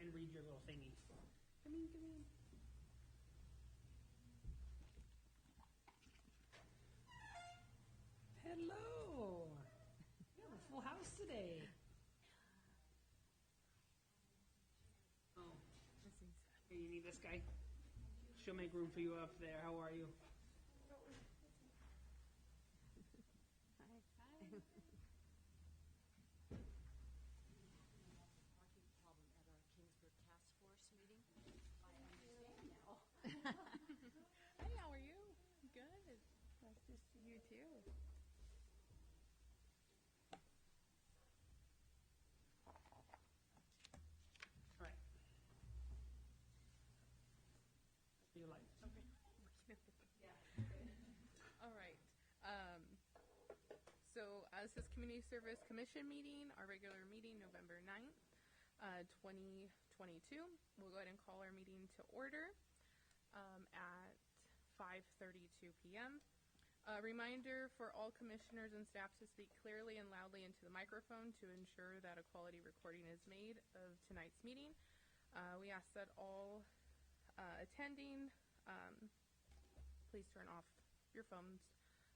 and read your little thingy. Come in, come in. Hello. We have a full house today. Oh, here, you need this guy. She'll make room for you up there. How are you? Hey, how are you? Good. Nice to see you too. All right. Your light. Okay. All right. So this is Community Service Commission meeting, our regular meeting, November 9th, 2022. We'll go ahead and call our meeting to order at 5:32 p.m. A reminder for all commissioners and staff to speak clearly and loudly into the microphone to ensure that a quality recording is made of tonight's meeting. We ask that all attending please turn off your phones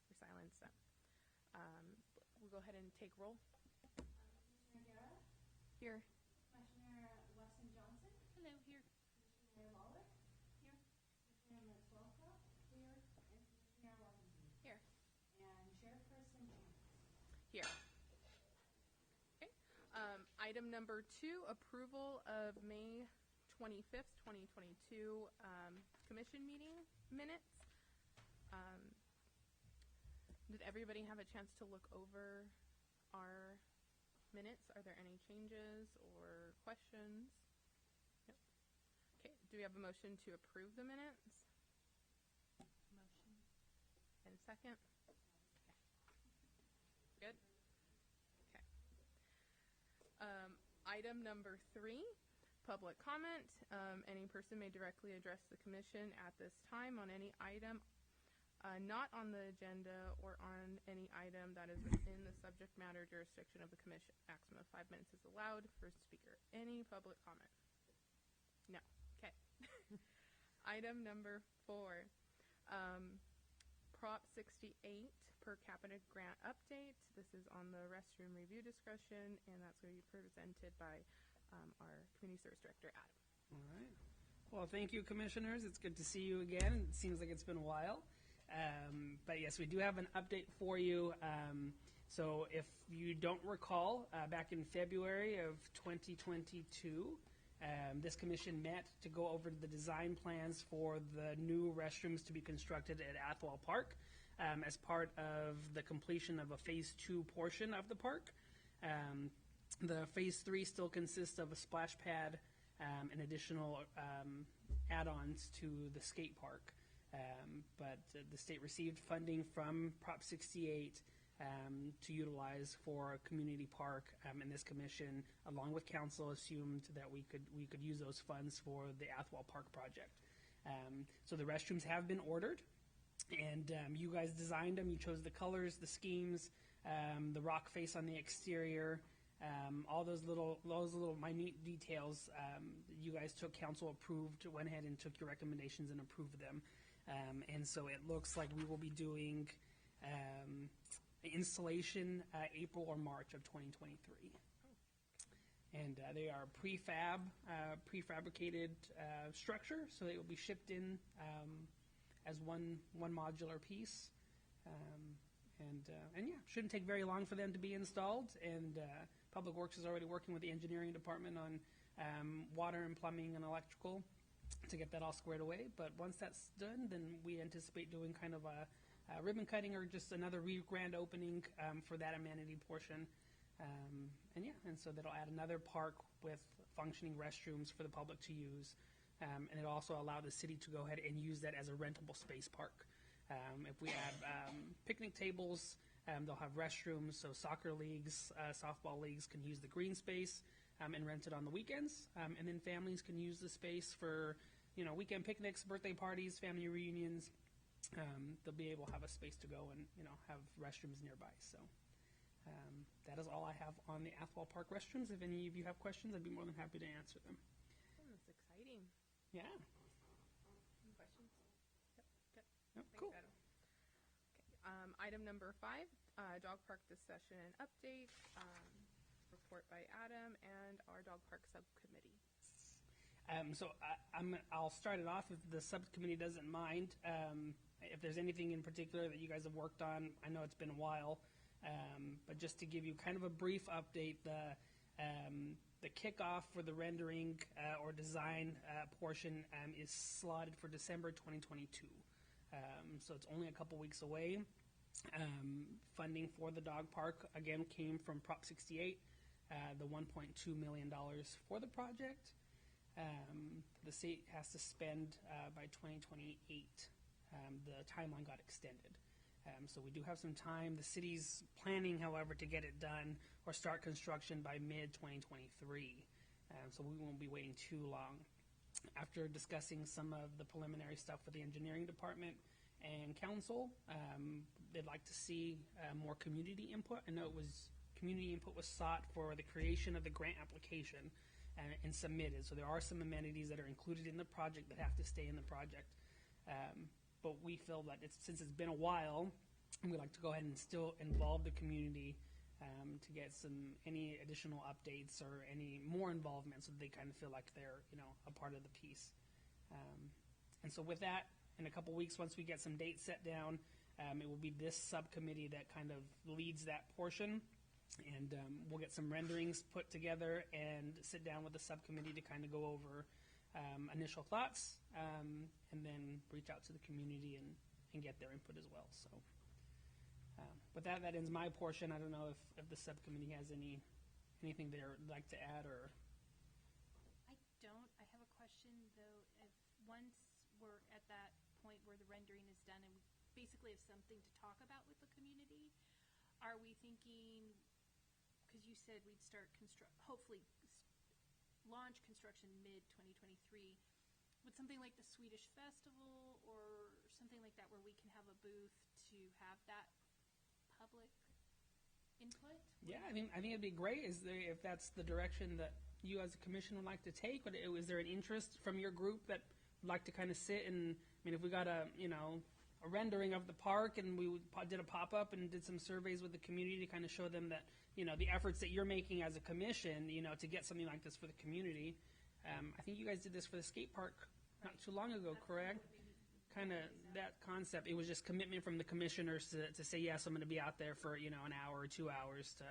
or silence them. We'll go ahead and take roll. Commissioner Guerra? Here. Commissioner Weston Johnson? Hello, here. Commissioner Lawler? Here. Commissioner Swalcroft? Here. And Commissioner Robinson? Here. And Chairperson Chance? Here. Okay. Item number 2, approval of May 25th, 2022 commission meeting minutes. Did everybody have a chance to look over our minutes? Are there any changes or questions? Yep. Okay. Do we have a motion to approve the minutes? Motion. And second? Okay. Good? Okay. Item number 3, public comment. Any person may directly address the commission at this time on any item not on the agenda or on any item that is within the subject matter jurisdiction of the commission. Maximum of 5 minutes is allowed. First speaker. Any public comment? No. Okay. Item number 4. Prop 68 per capita grant update. This is on the restroom review discussion, and that's going to be presented by our Community Service Director, Adam. All right. Well, thank you, commissioners. It's good to see you again. It seems like it's been a while. But yes, we do have an update for you. So if you don't recall, back in February of 2022, this commission met to go over the design plans for the new restrooms to be constructed at Athwal Park as part of the completion of a Phase 2 portion of the park. The Phase 3 still consists of a splash pad and additional add-ons to the skate park. But the state received funding from Prop 68 to utilize for a community park, and this commission, along with council, assumed that we could use those funds for the Athwal Park project. So the restrooms have been ordered, and you guys designed them. You chose the colors, the schemes, the rock face on the exterior, all those little minute details. You guys took, council approved, went ahead and took your recommendations and approved them. And so it looks like we will be doing installation April or March of 2023. And they are prefabricated structure, so they will be shipped in as one modular piece. And yeah, shouldn't take very long for them to be installed. And Public Works is already working with the engineering department on water and plumbing and electrical to get that all squared away. But once that's done, then we anticipate doing kind of a ribbon cutting or just another grand opening for that amenity portion. And yeah, and so that'll add another park with functioning restrooms for the public to use. And it'll also allow the city to go ahead and use that as a rentable space park. If we add picnic tables, they'll have restrooms, so soccer leagues, softball leagues can use the green space and rent it on the weekends. And then families can use the space for, weekend picnics, birthday parties, family reunions. They'll be able to have a space to go and, have restrooms nearby. So that is all I have on the Athwal Park restrooms. If any of you have questions, I'd be more than happy to answer them. That's exciting. Yeah. Any questions? Yep. Good. Yep, Thanks, cool. Adam. Okay. Item number 5, dog park discussion and update. Report by Adam and our dog park subcommittee. I'll start it off if the subcommittee doesn't mind. If there's anything in particular that you guys have worked on, I know it's been a while, but just to give you kind of a brief update, the kickoff for the rendering or design portion is slotted for December 2022. So it's only a couple weeks away. Funding for the dog park again came from Prop 68, the $1.2 million for the project. The state has to spend by 2028. The timeline got extended. So we do have some time. The city's planning, however, to get it done or start construction by mid-2023. So we won't be waiting too long. After discussing some of the preliminary stuff with the engineering department and council, they'd like to see more community input. I know community input was sought for the creation of the grant application and submitted. So there are some amenities that are included in the project that have to stay in the project. But we feel that since it's been a while, we'd like to go ahead and still involve the community to get any additional updates or any more involvement so they kind of feel like they're a part of the piece. And so with that, in a couple weeks, once we get some dates set down, it will be this subcommittee that kind of leads that portion. And we'll get some renderings put together and sit down with the subcommittee to kind of go over initial thoughts and then reach out to the community and get their input as well. So with that ends my portion. I don't know if the subcommittee has anything they'd like to add or. I don't. I have a question, though. If once we're at that point where the rendering is done and we basically have something to talk about with the community, are we thinking, because you said we'd start hopefully launch construction mid-2023, would something like the Swedish Festival or something like that where we can have a booth to have that public input? Yeah, I think it'd be great if that's the direction that you as a commission would like to take. But is there an interest from your group that would like to kind of sit and, if we got a rendering of the park and we did a pop-up and did some surveys with the community to kind of show them that, the efforts that you're making as a commission, to get something like this for the community. I think you guys did this for the skate park not too long ago, correct? Kind of that concept. It was just commitment from the commissioners to say, yes, I'm going to be out there for, an hour or 2 hours to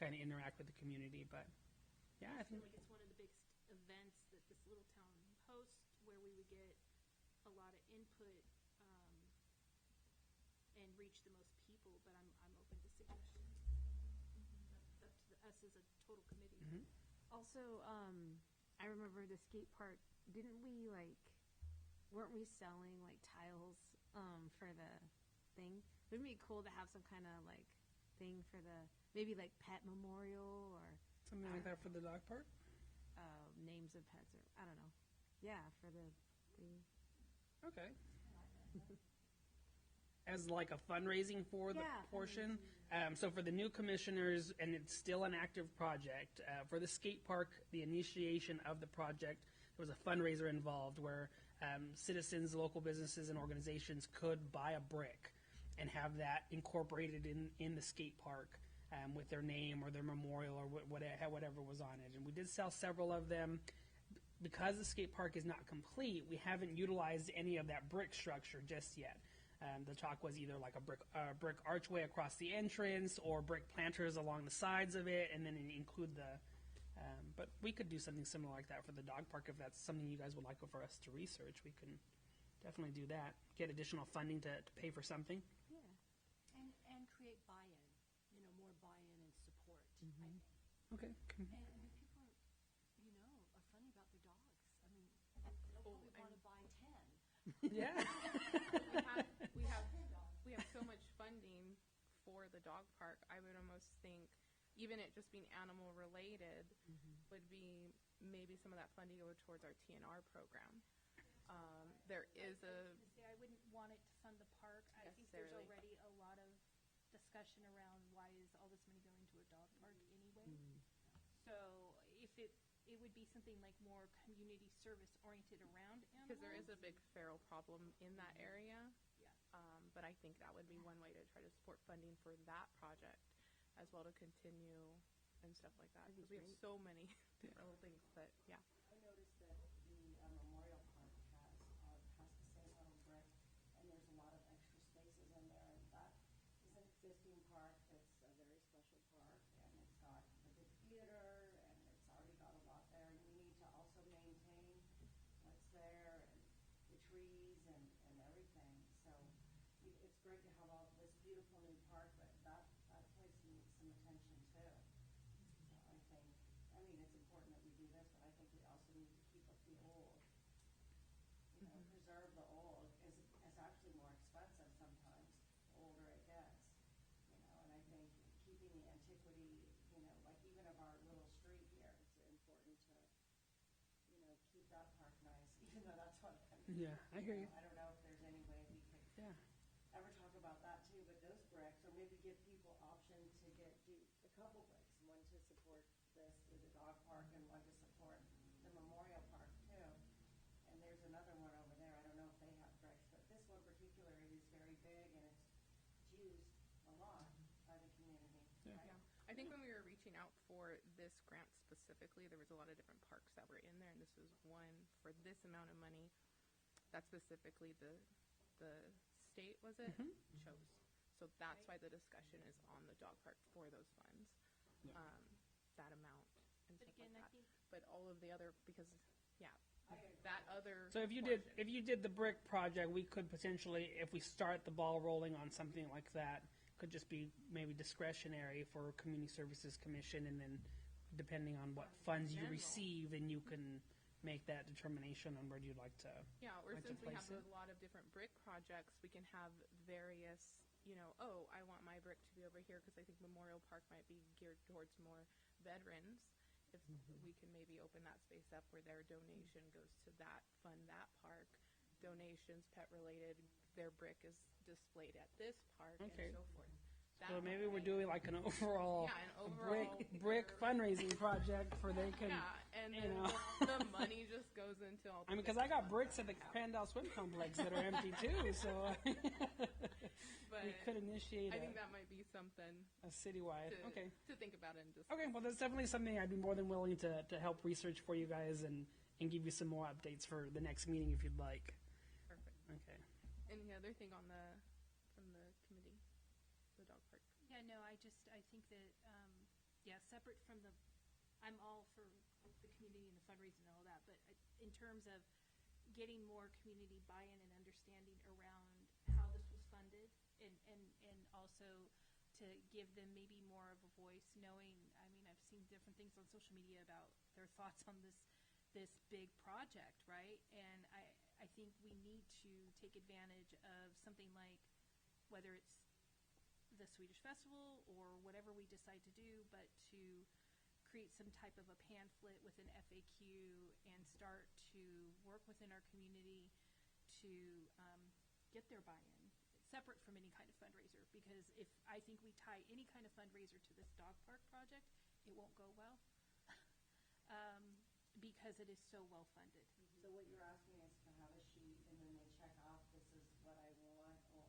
kind of interact with the community. But, yeah, I think. Like it's one of the biggest events that this little town hosts where we would get a lot of input and reach the most people, but I'm open to suggestions. That's up to us as a total committee. Mm-hmm. Also, I remember the skate park. Didn't we weren't we selling tiles for the thing? Wouldn't it be cool to have some kind of thing for the maybe pet memorial or Something like that for the dog park? names of pets or I don't know. Yeah, for the thing. Okay. As like a fundraising for the Yeah, portion. So for the new commissioners, and it's still an active project, for the skate park, the initiation of the project, there was a fundraiser involved where citizens, local businesses, and organizations could buy a brick and have that incorporated in the skate park with their name or their memorial or whatever was on it. And we did sell several of them. Because the skate park is not complete, we haven't utilized any of that brick structure just yet. The talk was either like a brick archway across the entrance or brick planters along the sides of it, and then include the. But we could do something similar like that for the dog park if that's something you guys would like for us to research. We can definitely do that. Get additional funding to pay for something. Yeah. And create buy-in, more buy-in and support, I Mhm. think. Okay. And people, are funny about their dogs. I mean, they'll probably want to buy 10. Yeah. We have so much funding for the dog park. I would almost think, even it just being animal related, would be maybe some of that funding go towards our TNR program. There is a I wouldn't want it to fund the park. I think there's Necessarily. already a lot of discussion around why is all this money going to a dog park anyway. So if it would be something like more community service oriented around animals? Because there is a big feral problem in that area. Yeah. But I think that would be one way to try to support funding for that project as well, to continue and stuff like that. Because we have so many different little things that, yeah. I noticed that the Memorial Park has the same little brick, and there's a lot of extra spaces in there, and that is an existing park that's a very special park, and it's got the big theater, and it's already got a lot there, and we need to also maintain what's there, and the trees and everything, so it's great to have all this beautiful new park, but that place needs some attention too. So I mean, it's important that we do this, but I think we also need to keep up the old. Preserve the old is actually more expensive sometimes, the older it gets. And I think keeping the antiquity, like even of our little street here, it's important to, keep that park nice, even though that's what. Yeah, I hear you. I don't know if there's any way we could Yeah. ever talk about that too, but those bricks, or maybe give people option to do a couple bricks, one to support this through the dog park and one to support the Memorial Park too. And there's another one over there, I don't know if they have bricks, but this one particularly is very big and it's used a lot by the community. Yeah. Right? Yeah, I think when we were reaching out for this grant specifically, there was a lot of different parks that were in there, and this was one for this amount of money that specifically the state, was it, chose. So that's why the discussion is on the dog park for those funds, Yeah. that amount and But stuff again, like I that. think But all of the other, because, yeah, I agree. that other. So if you did the brick project, we could potentially, if we start the ball rolling on something like that, could just be maybe discretionary for Community Services Commission, and then depending on what funds you General. receive, then you can make that determination on where you'd like to. Yeah, or like to since we have place a lot of different brick projects, we can have various, oh, I want my brick to be over here because I think Memorial Park might be geared towards more veterans. If we can maybe open that space up where their donation goes to that, fund that park. Donations, pet related, their brick is displayed at this park Okay. and so forth. So maybe we're doing like an overall, Yeah, an brick overall fundraising project for they can. Yeah, and you then know. the money just goes into all. I mean, because I got bricks at the Pandal Swim Complex that are empty too, so But we could initiate I think that might be something a citywide. Okay. to think about and just. Okay, well, that's definitely something I'd be more than willing to help research for you guys and give you some more updates for the next meeting if you'd like. Perfect. Okay. Any other thing on from the committee, the dog park? Yeah, no, I think that, separate from I'm all for the community and the fundraising and all that, but in terms of getting more community buy-in and understanding around how this was funded, and also to give them maybe more of a voice, knowing, I mean, I've seen different things on social media about their thoughts on this big project, right? And I think we need to take advantage of something like, whether it's the Swedish Festival or whatever we decide to do, but to create some type of a pamphlet with an FAQ and start to work within our community to get their buy-in, separate from any kind of fundraiser. Because if I think we tie any kind of fundraiser to this dog park project, it won't go well because it is so well funded. So what you're asking is to have a sheet and then they check off, this is what I want, or?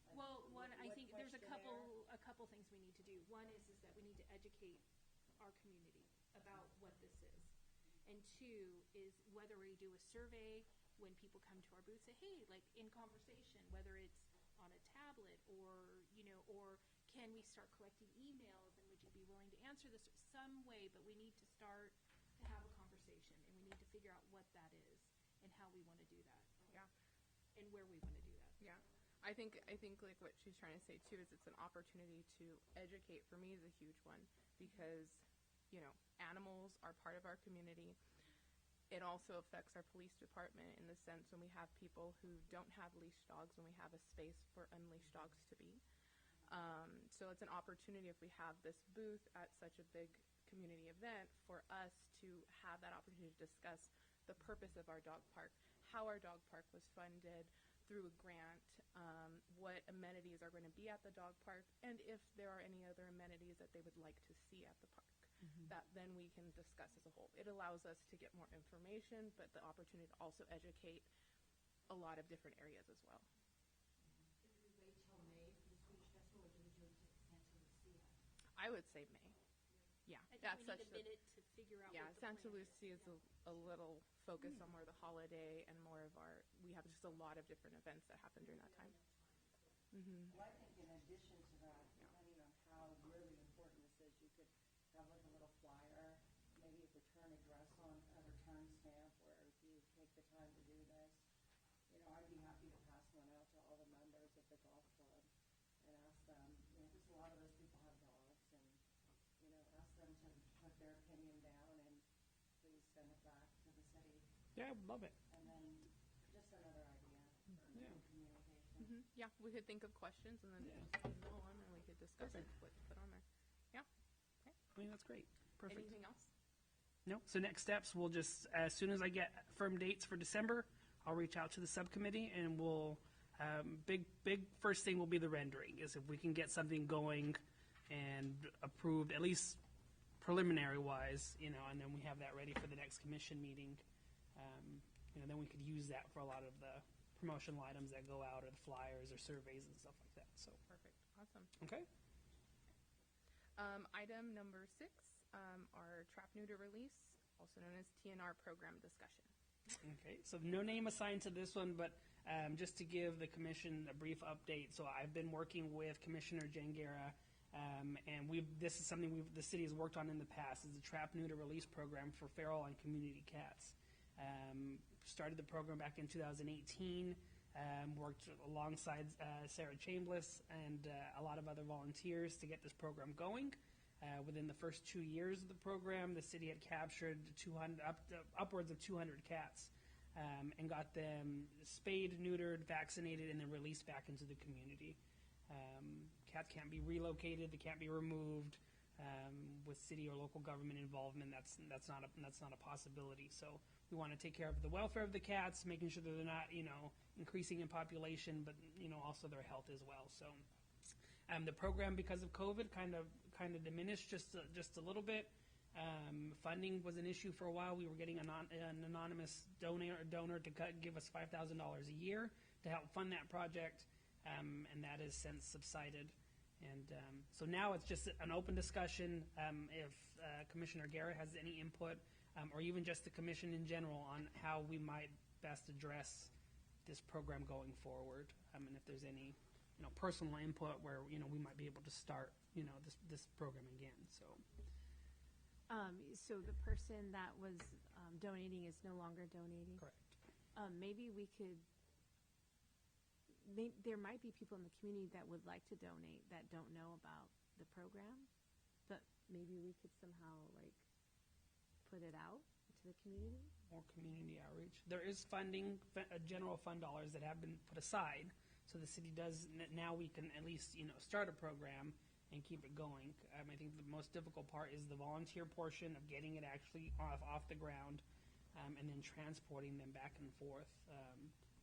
like, Well, I what think there's a questionnaire? couple things we need to do. One is that we need to educate our community about what this is. And two is whether we do a survey when people come to our booth, say, hey, like in conversation, whether it's on a tablet or, or can we start collecting emails and would you be willing to answer this some way, but we need to start to have a conversation and we need to figure out what that is and how we want to do that. Yeah. And where we want to do that. Yeah. I think like what she's trying to say too is it's an opportunity to educate. For me is a huge one because, animals are part of our community. It also affects our police department in the sense when we have people who don't have leashed dogs, when we have a space for unleashed dogs to be. So it's an opportunity if we have this booth at such a big community event for us to have that opportunity to discuss the purpose of our dog park, how our dog park was funded through a grant, what amenities are going to be at the dog park, and if there are any other amenities that they would like to see at the park. that then we can discuss as a whole. It allows us to get more information, but the opportunity to also educate a lot of different areas as well. Did we wait till May for the Swedish Festival, or do we do it to Santa Lucia? I would say May. Yeah, I think that's we such need a minute to figure out yeah, what the Santa plan Lucia is. is a little focused on more of the holiday and more of our, we have just a lot of different events that happen during that time. Mm-hmm. Well, I think in addition to that, depending on how really important this is, you could have like a little flyer, maybe a return address on a return stamp where if you take the time to do this, you know, I'd be happy to pass one out to all the members of the golf club and ask them, you know, because a lot of those people have dogs, and, you know, ask them to put their opinion down and please send it back to the city. Yeah, I would love it. And then just another idea for Yeah. communication. Mm-hmm. Yeah, we could think of questions and then Yeah. just email on, and we could discuss Perfect. what to put on there. Yeah. I mean, that's great. Perfect. Anything else? No. So next steps, we'll just, as soon as I get firm dates for December, I'll reach out to the subcommittee and we'll, big first thing will be the rendering, is if we can get something going and approved, at least preliminary wise, you know, and then we have that ready for the next commission meeting. You know, then we could use that for a lot of the promotional items that go out, or the flyers or surveys and stuff like that. So, Perfect. Awesome. okay. Item number 6, our trap neuter release, also known as TNR program discussion. Okay, so no name assigned to this one, but just to give the commission a brief update. So I've been working with Commissioner Jangera, and this is something the city has worked on in the past, is the trap neuter release program for feral and community cats. Started the program back in 2018, worked alongside Sarah Chambliss and a lot of other volunteers to get this program going. Within the first 2 years of the program, the city had captured upwards of 200 cats and got them spayed, neutered, vaccinated, and then released back into the community. Cats can't be relocated; they can't be removed. With city or local government involvement, that's not a possibility. So we want to take care of the welfare of the cats, making sure that they're not, you know, increasing in population, but, you know, also their health as well. So the program, because of COVID, kind of diminished just a little bit. Funding was an issue for a while. We were getting an anonymous donor to give us $5,000 a year to help fund that project, and that has since subsided. And so now it's just an open discussion. If Commissioner Garrett has any input, or even just the commission in general, on how we might best address this program going forward, and if there's any, you know, personal input where, you know, we might be able to start, you know, this program again. So. So the person that was donating is no longer donating? Correct. Maybe we could, there might be people in the community that would like to donate that don't know about the program, but maybe we could somehow, like, put it out to the community? More community outreach. There is funding, general fund dollars that have been put aside, so the city does, now we can at least, you know, start a program and keep it going. I think the most difficult part is the volunteer portion of getting it actually off the ground, and then transporting them back and forth.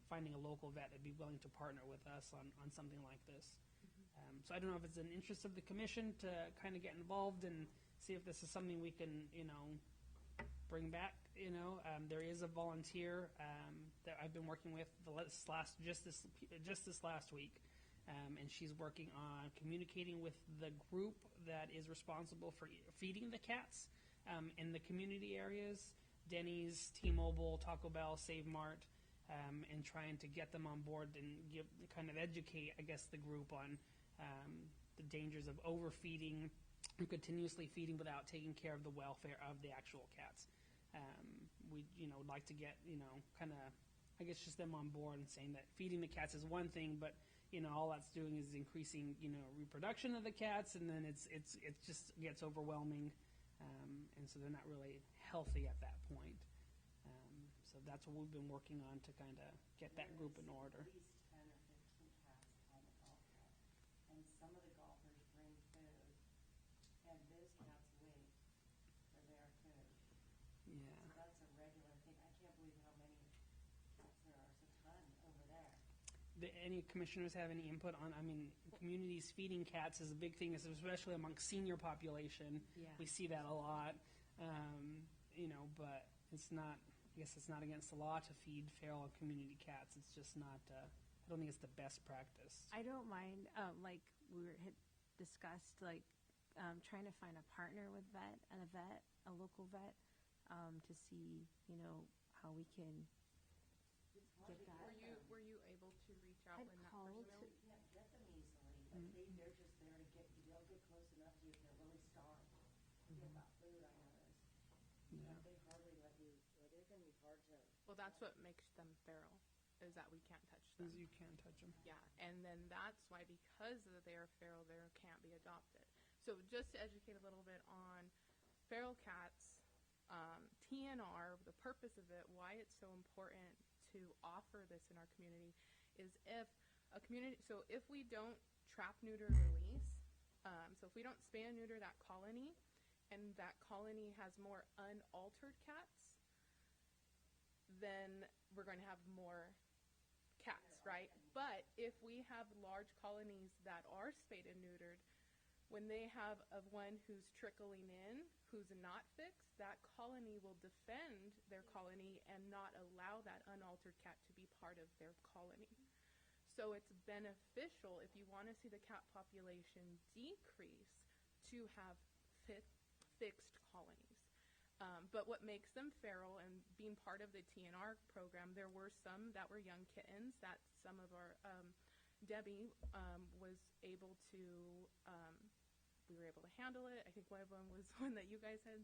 Finding a local vet that'd be willing to partner with us on something like this. So I don't know if it's an interest of the commission to kind of get involved and see if this is something we can, you know, bring back. You know, there is a volunteer that I've been working with just this last week, and she's working on communicating with the group that is responsible for feeding the cats in the community areas: Denny's, T-Mobile, Taco Bell, Save Mart. And trying to get them on board and kind of educate, I guess, the group on the dangers of overfeeding and continuously feeding without taking care of the welfare of the actual cats. We, you know, would like to get, you know, kind of, I guess, just them on board and saying that feeding the cats is one thing, but, you know, all that's doing is increasing, you know, reproduction of the cats, and then it just gets overwhelming, and so they're not really healthy at that point. So that's what we've been working on to kind of get that group in order. At least 10 or 15 cats on the golf club, and some of the golfers bring food, and those cats wait for their food. Yeah. So that's a regular thing. I can't believe how many cats there are. It's a ton over there. any commissioners have any input on, I mean, communities feeding cats is a big thing, especially among senior population. Yeah. We see that a lot, but it's not, I guess it's not against the law to feed feral community cats. It's just not, I don't think it's the best practice. I don't mind, like had discussed, like trying to find a partner with a local vet, to see, how we can It's hard get to that. get Were you able to reach out I'd when that called person? You can't get them easily, but they're just there to get you. They'll get close enough to you if they're really starved. To get that food, I noticed. Yeah. They hardly let you, they're gonna be hard to. Well, that's what makes them feral, is that we can't touch them. You can't touch them. Yeah, and then that's why, because they are feral, they can't be adopted. So just to educate a little bit on feral cats, TNR, the purpose of it, why it's so important to offer this in our community, is if we don't trap, neuter, release, so if we don't spay and neuter that colony, and that colony has more unaltered cats, then we're going to have more cats, right? But if we have large colonies that are spayed and neutered, when they have one who's trickling in, who's not fixed, that colony will defend their colony and not allow that unaltered cat to be part of their colony. So it's beneficial, if you want to see the cat population decrease, to have fixed colonies. But what makes them feral, and being part of the TNR program, there were some that were young kittens that some of our, Debbie was able to, we were able to handle it. I think one of them was one that you guys had,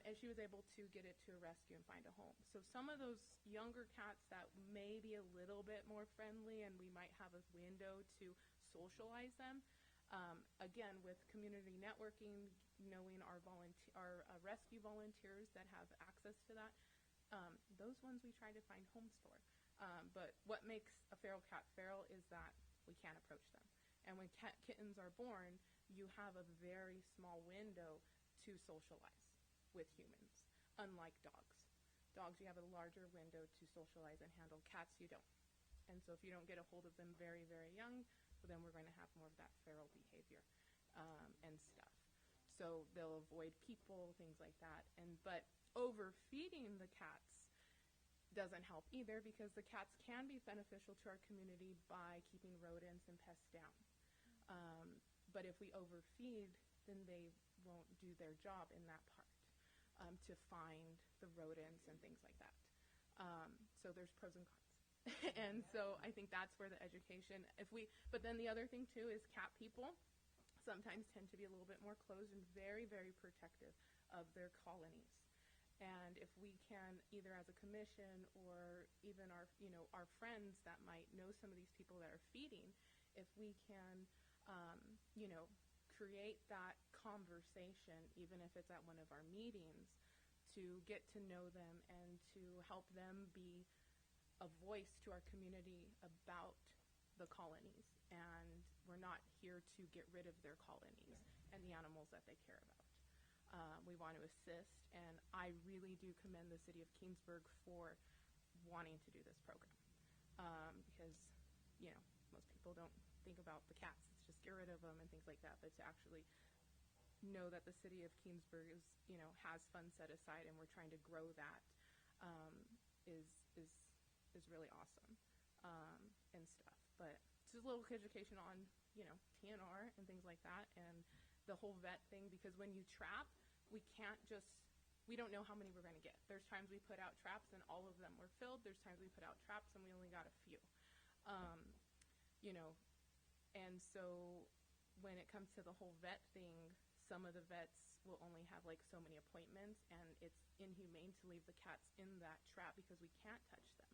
and she was able to get it to a rescue and find a home. So some of those younger cats that may be a little bit more friendly, and we might have a window to socialize them, again, with community networking, knowing our rescue volunteers that have access to that, those ones we try to find homes for. But what makes a feral cat feral is that we can't approach them. And when kittens are born, you have a very small window to socialize with humans, unlike dogs. Dogs, you have a larger window to socialize and handle. Cats, you don't. And so if you don't get a hold of them very, very young, well, then we're going to have more of that feral behavior and stuff. So they'll avoid people, things like that. But overfeeding the cats doesn't help either, because the cats can be beneficial to our community by keeping rodents and pests down. But if we overfeed, then they won't do their job in that part, to find the rodents and things like that. So there's pros and cons. And so I think that's where the education, but then the other thing too is cat people sometimes tend to be a little bit more closed and very, very protective of their colonies. And if we can, either as a commission or even our friends that might know some of these people that are feeding, if we can, create that conversation, even if it's at one of our meetings, to get to know them and to help them be a voice to our community about the colonies. And we're not here to get rid of their colonies and the animals that they care about. We want to assist, and I really do commend the city of Keensburg for wanting to do this program, because most people don't think about the cats. It's just get rid of them and things like that. But to actually know that the city of Keensburg is has funds set aside and we're trying to grow that is really awesome, and stuff. But just a little education on TNR and things like that, and the whole vet thing, because when you trap, we don't know how many we're going to get. There's times we put out traps and all of them were filled. There's times we put out traps and we only got a few. And so when it comes to the whole vet thing, some of the vets will only have like so many appointments, and it's inhumane to leave the cats in that trap because we can't touch them.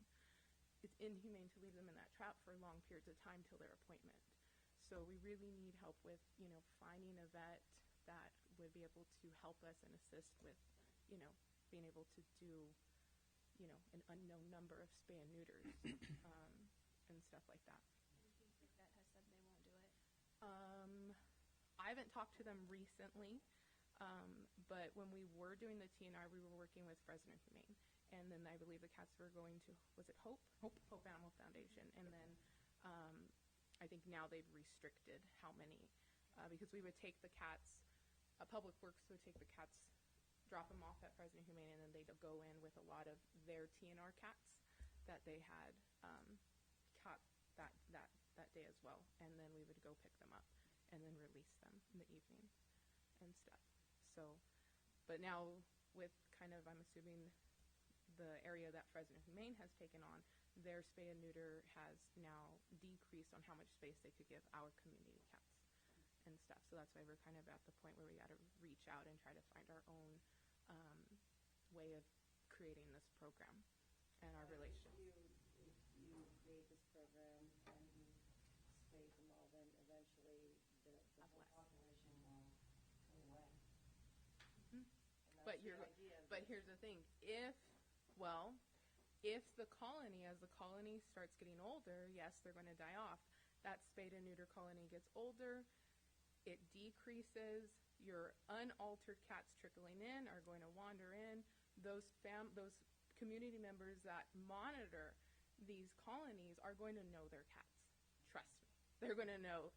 It's inhumane to leave them in that trap for long periods of time till their appointment. So we really need help with, finding a vet that would be able to help us and assist with, being able to do, an unknown number of spay and neuters, and stuff like that. The vet has said they won't do it. I haven't talked to them recently, but when we were doing the TNR, we were working with Fresno Humane. And then I believe the cats were going to, was it Hope? Hope Animal Foundation. And then I think now they've restricted how many, because we would take the cats, Public Works would take the cats, drop them off at Fresno Humane, and then they'd go in with a lot of their TNR cats that they had caught that day as well, and then we would go pick them up and then release them in the evening and stuff. So, but now with kind of, I'm assuming, the area that Fresno Humane has taken on, their spay and neuter has now decreased on how much space they could give our community cats and stuff. So that's why we're kind of at the point where we got to reach out and try to find our own way of creating this program and our relationship. If you create this program and you spay them all, then eventually the whole population will go away. Mhm. And that's But the you're, idea. but here's the thing: if the colony, as the colony starts getting older, yes, they're going to die off. That spayed and neuter colony gets older, it decreases. Your unaltered cats trickling in are going to wander in. Those community members that monitor these colonies are going to know their cats. Trust me, they're going to know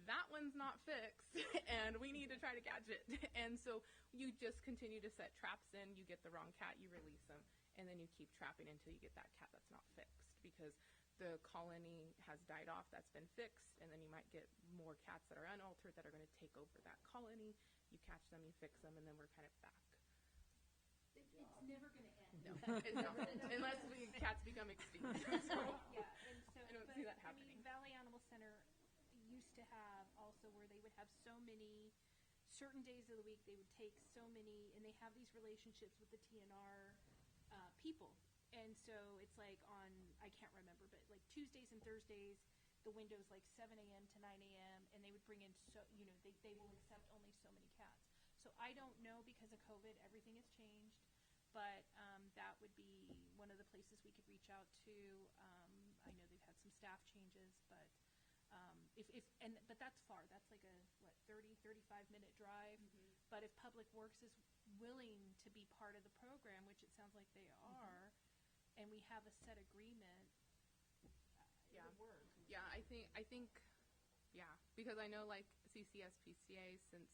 that one's not fixed, and we need to try to catch it. And so you just continue to set traps in. You get the wrong cat, you release them, and then you keep trapping until you get that cat that's not fixed, because the colony has died off, that's been fixed, and then you might get more cats that are unaltered that are going to take over that colony. You catch them, you fix them, and then we're kind of back. It's never going to end. No, it's not. Unless cats become extinct. So, Yeah, and so, I don't but, see that I mean, happening. Valley Animal Center used to have also where they would have so many, certain days of the week they would take so many, and they have these relationships with the TNR people. And so it's like on, I can't remember, but like Tuesdays and Thursdays, the window's like 7 a.m. to 9 a.m. and they would bring in, they will accept only so many cats. So I don't know, because of COVID, everything has changed, but that would be one of the places we could reach out to. I know they've had some staff changes, but but that's far. That's like a 35-minute drive. Mm-hmm. But if Public Works is willing to be part of the program, which it sounds like they are, and we have a set agreement, it Yeah. would work. Yeah, I think, yeah, because I know like CCSPCA, since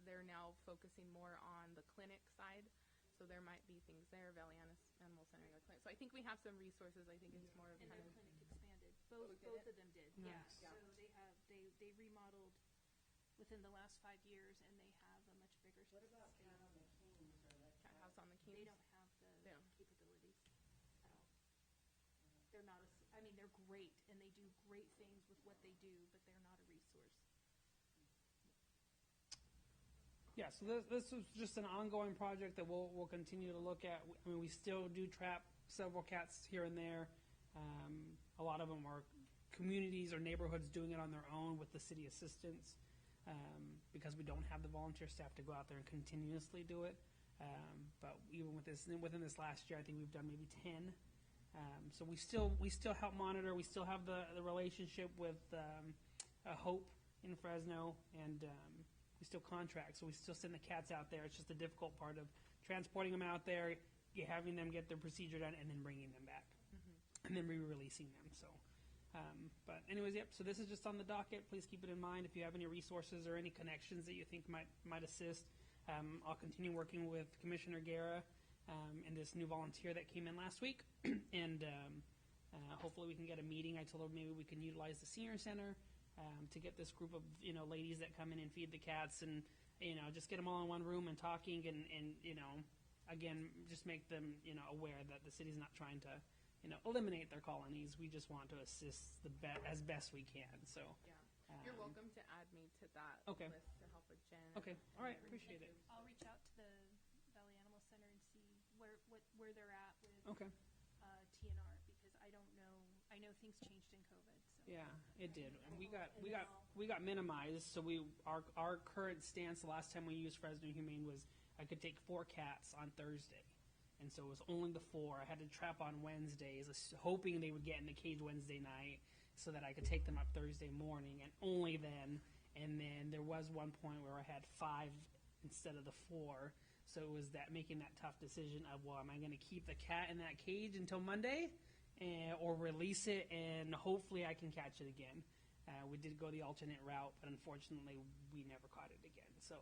they're now focusing more on the clinic side, so there might be things there. Valley Animal Center, the clinic. So I think we have some resources. I think it's more of And kind their of. clinic expanded. Oh, Both did it? of them did. Nice. Yeah. So they remodeled within the last 5 years, and they have a much bigger What about space. Cat on the Kings or the Cat House on the Kings. They don't have the They don't. capabilities at all. They're not I mean, they're great, and they do great things with what they do, but they're not a resource. Yeah, so this is just an ongoing project that we'll continue to look at. I mean, we still do trap several cats here and there. A lot of them are communities or neighborhoods doing it on their own with the city assistance, because we don't have the volunteer staff to go out there and continuously do it. But even within this last year, I think we've done maybe 10. So we still help monitor. We still have the relationship with Hope in Fresno, and we still contract. So we still send the cats out there. It's just the difficult part of transporting them out there, having them get their procedure done, and then bringing them back, and then re-releasing them. So, but anyways, yep. So this is just on the docket. Please keep it in mind if you have any resources or any connections that you think might assist. I'll continue working with Commissioner Guerra and this new volunteer that came in last week, and hopefully we can get a meeting. I told her maybe we can utilize the senior center to get this group of ladies that come in and feed the cats, and just get them all in one room and talking, and again, just make them aware that the city's not trying to eliminate their colonies. We just want to assist as best we can. So Yeah. You're welcome to add me to that Okay. list to help with Jen. Okay. and All right. everything. Appreciate it. I'll reach out to the Valley Animal Center and see where they're at with Okay. TNR, because I don't know. I know things changed in COVID. So. Yeah, it did. And we got minimized. So our current stance the last time we used Fresno Humane was I could take 4 cats on Thursday, and so it was only the 4. I had to trap on Wednesdays, hoping they would get in the cage Wednesday night, so that I could take them up Thursday morning, and only then. And then there was one point where I had 5 instead of the 4. So it was making that tough decision of, well, am I going to keep the cat in that cage until Monday or release it, and hopefully I can catch it again. We did go the alternate route, but unfortunately we never caught it again. So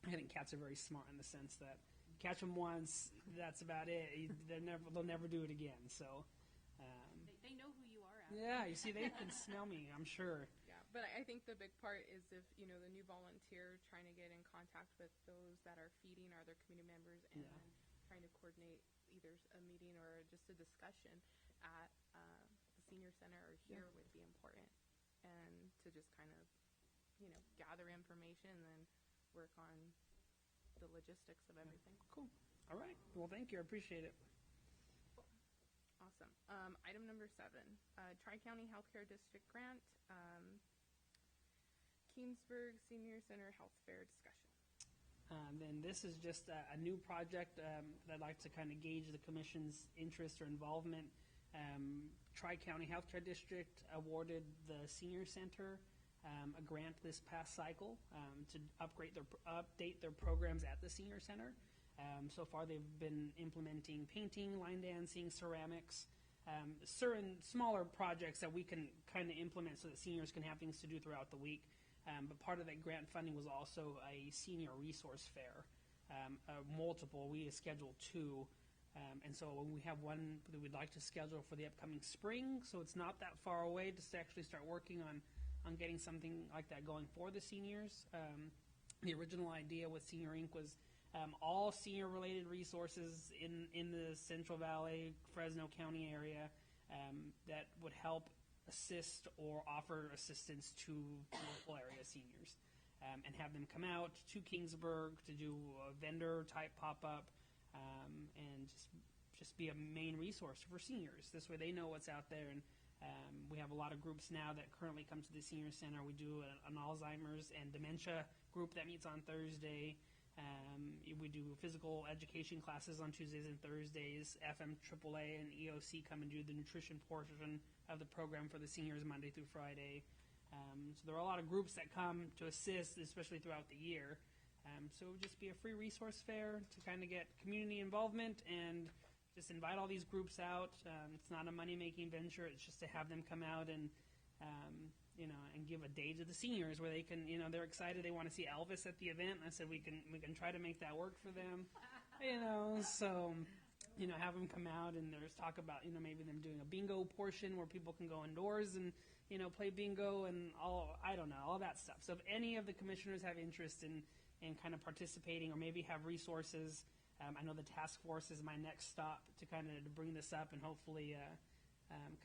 I think cats are very smart in the sense that catch them once, that's about it. They'll never do it again. So They know who you are. After. yeah, you see, they can smell me, I'm sure. Yeah, but I think the big part is if, the new volunteer trying to get in contact with those that are feeding our other community members and Yeah. then trying to coordinate either a meeting or just a discussion at the senior center or here would be important. And to just kind of, gather information and then work on the logistics of everything. Cool. All right. Well, thank you. I appreciate it. Awesome. Item number 7, Tri-County Healthcare District Grant, Keensburg Senior Center Health Fair discussion. Then this is just a new project that I'd like to kind of gauge the commission's interest or involvement. Tri-County Healthcare District awarded the senior center a grant this past cycle to update their programs at the senior center. So far, they've been implementing painting, line dancing, ceramics, certain smaller projects that we can kind of implement so that seniors can have things to do throughout the week. But part of that grant funding was also a senior resource fair, multiple. We scheduled 2. And so we have one that we'd like to schedule for the upcoming spring, so it's not that far away just to actually start working on getting something like that going for the seniors. The original idea with Senior Inc. was all senior-related resources in the Central Valley, Fresno County area that would help assist or offer assistance to local area seniors, and have them come out to Kingsburg to do a vendor-type pop-up, and just be a main resource for seniors. This way they know what's out there, and we have a lot of groups now that currently come to the senior center. We do an Alzheimer's and dementia group that meets on Thursday. We do physical education classes on Tuesdays and Thursdays. FM AAA and EOC come and do the nutrition portion of the program for the seniors Monday through Friday. So there are a lot of groups that come to assist, especially throughout the year. So it would just be a free resource fair to kind of get community involvement and just invite all these groups out. It's not a money-making venture. It's just to have them come out and, and give a day to the seniors where they can, they're excited. They want to see Elvis at the event. And I said we can try to make that work for them, So, have them come out, and there's talk about, maybe them doing a bingo portion where people can go indoors and, play bingo and all that stuff. So if any of the commissioners have interest in kind of participating or maybe have resources, I know the task force is my next stop to kind of bring this up and hopefully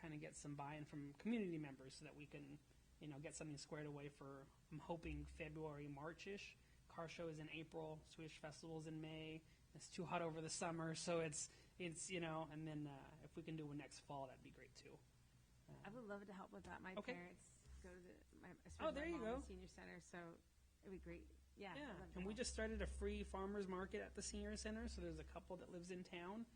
kind of get some buy-in from community members so that we can, get something squared away for, I'm hoping, February, March-ish. Car show is in April. Swedish Festival's in May. It's too hot over the summer, so it's and then if we can do one next fall, that'd be great too. I would love to help with that. My Okay. parents go to There you go. senior center, so it'd be great. Yeah, I'd love to And we help. just started a free farmers market at the senior center. So there's a couple that lives in town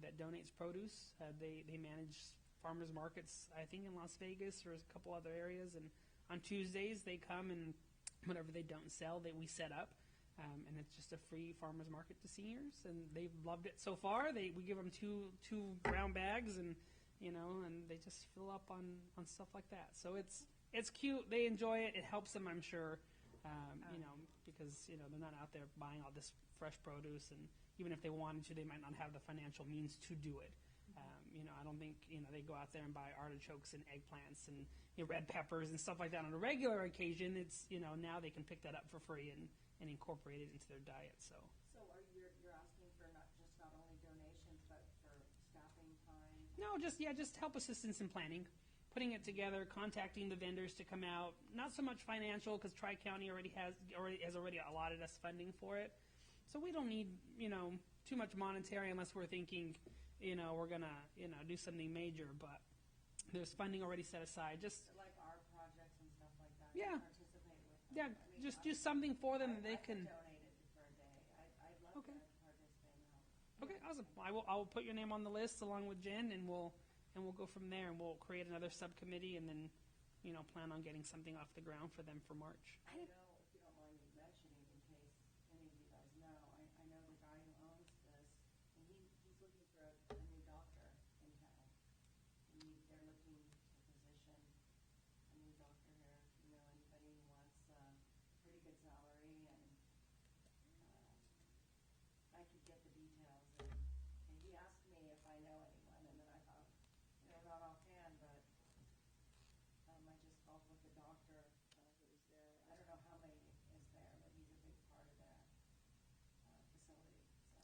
that donates produce. They manage farmers markets, I think, in Las Vegas or a couple other areas. And on Tuesdays they come and whatever they don't sell, we set up. And it's just a free farmers market to seniors, and they've loved it so far. We give them two brown bags, and and they just fill up on stuff like that. So it's cute. They enjoy it. It helps them, I'm sure. Because they're not out there buying all this fresh produce, and even if they wanted to, they might not have the financial means to do it. I don't think they go out there and buy artichokes and eggplants and red peppers and stuff like that on a regular occasion. It's now they can pick that up for free and incorporate it into their diet. So So you're asking for not only donations, but for staffing time? no, just help assistance in planning, putting it together, contacting the vendors to come out. Not so much financial because Tri-County has allotted us funding for it. So we don't need too much monetary unless we're thinking we're gonna do something major. But there's funding already set aside. Just Like our projects and stuff like that? Yeah. Participate with them? yeah, I mean, just do something for them that they I can. could donate it for a day. I'd love Okay. to participate and help. Okay, awesome. I will put your name on the list along with Jen, and we'll go from there, and we'll create another subcommittee, and then plan on getting something off the ground for them for March. I know, if you don't mind me mentioning, in case any of you guys know, I know the guy who owns this, and he's looking for a new doctor in town.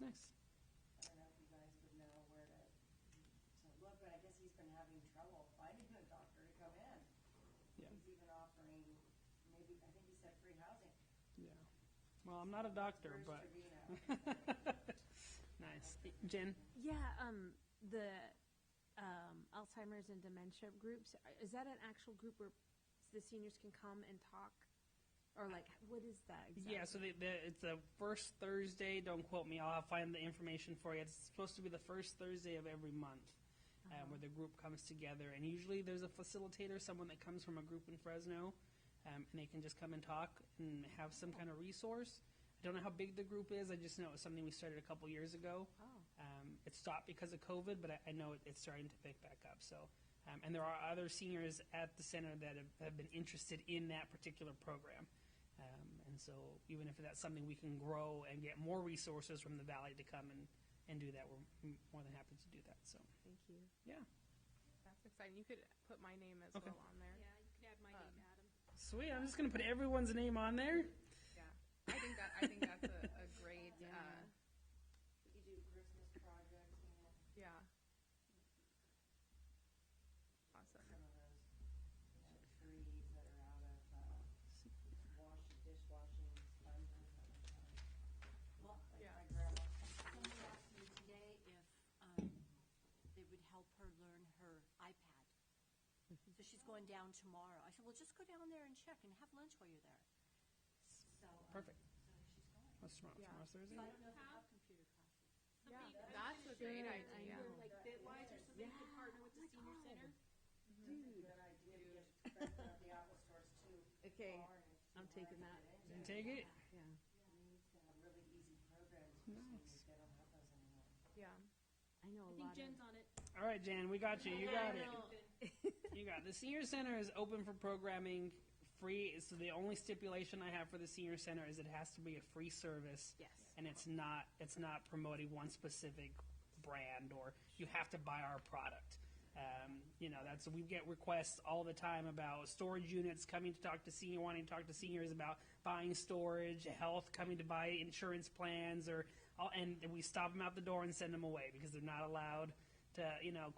Nice. I don't know if you guys would know where to look, but I guess he's been having trouble finding a doctor to come in. Yeah. He's even offering, maybe, I think he said free housing. Yeah. Well, I'm not a doctor, Bruce but Trevino. nice. Jen? Yeah, the Alzheimer's and dementia groups, is that an actual group where the seniors can come and talk? Or like, what is that exactly? Yeah, so it's the first Thursday. Don't quote me. I'll find the information for you. It's supposed to be the first Thursday of every month, where the group comes together. And usually there's a facilitator, someone that comes from a group in Fresno, and they can just come and talk and have some kind of resource. I don't know how big the group is. I just know it was something we started a couple years ago. Oh. It stopped because of COVID, but I know it's starting to pick back up. So, and there are other seniors at the center that have been interested in that particular program. And so even if that's something we can grow and get more resources from the Valley to come and do that, we're more than happy to do that. So, Thank you. yeah. That's exciting. You could put my name as Okay. well on there. Yeah, you could add my name, Adam. Sweet. I'm just going to put everyone's name on there. Yeah. I think that's a great, You do Christmas projects, yeah. Awesome. some of those, trees that are out of, dishwashing sponges and, Well, like Yeah. my grandma. someone asked me today if they would help her learn her iPad. So she's going down tomorrow. I said, well, just go down there and check and have lunch while you're there. So, Perfect. so she's going. What's tomorrow? Yeah. Tomorrow's Thursday? So I don't know if they have computer classes. Yeah, Somebody that's a great idea. Either like Bitwise or somebody could partner with the senior center. Good idea to get Spencer at the Apple stores too. Okay, far, and if I'm you taking wanna that. get into Didn't take it? Yeah. needs to have really easy programs for seniors. They don't have those anymore. Yeah. I know I a think lot Jen's on it. All right, Jan, we got you. You got it. Open. You got it. The senior center is open for programming, free. So the only stipulation I have for the senior center is it has to be a free service. Yes. And it's not promoting one specific brand, or you have to buy our product. We get requests all the time about storage units coming to talk to wanting to talk to seniors about buying storage, health, coming to buy insurance plans, and we stop them out the door and send them away because they're not allowed to,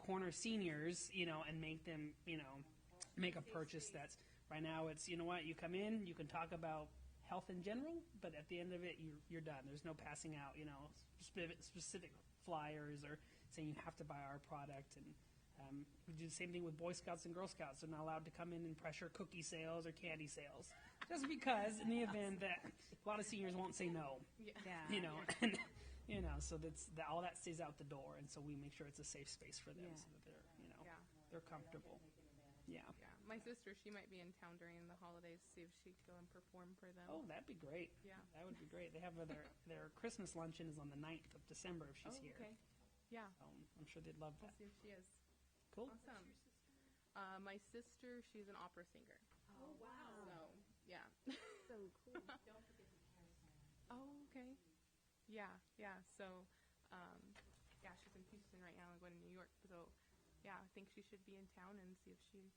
corner seniors, and make them, make a purchase that's, right now it's, you come in, you can talk about health in general, but at the end of it, you're done. There's no passing out, specific flyers or saying you have to buy our product. And we do the same thing with Boy Scouts and Girl Scouts. They're not allowed to come in and pressure cookie sales or candy sales, just because in the event that a lot of seniors won't say no, Yeah. and, so all that stays out the door, and so we make sure it's a safe space for them, Yeah. so that they're, Yeah. they're comfortable. Yeah. Yeah. My sister, she might be in town during the holidays, see if she could go and perform for them. Oh, that'd be great. Yeah. That would be great. They have their Christmas luncheon is on the 9th of December if she's here. Okay. Yeah. I'm sure they'd love We'll that. see if she is. Cool. Awesome. My sister, she's an opera singer. Oh, wow. So, yeah. So cool. Oh, okay. Yeah, yeah. So, yeah, she's in Houston right now and going to New York. So, yeah, I think she should be in town and see if she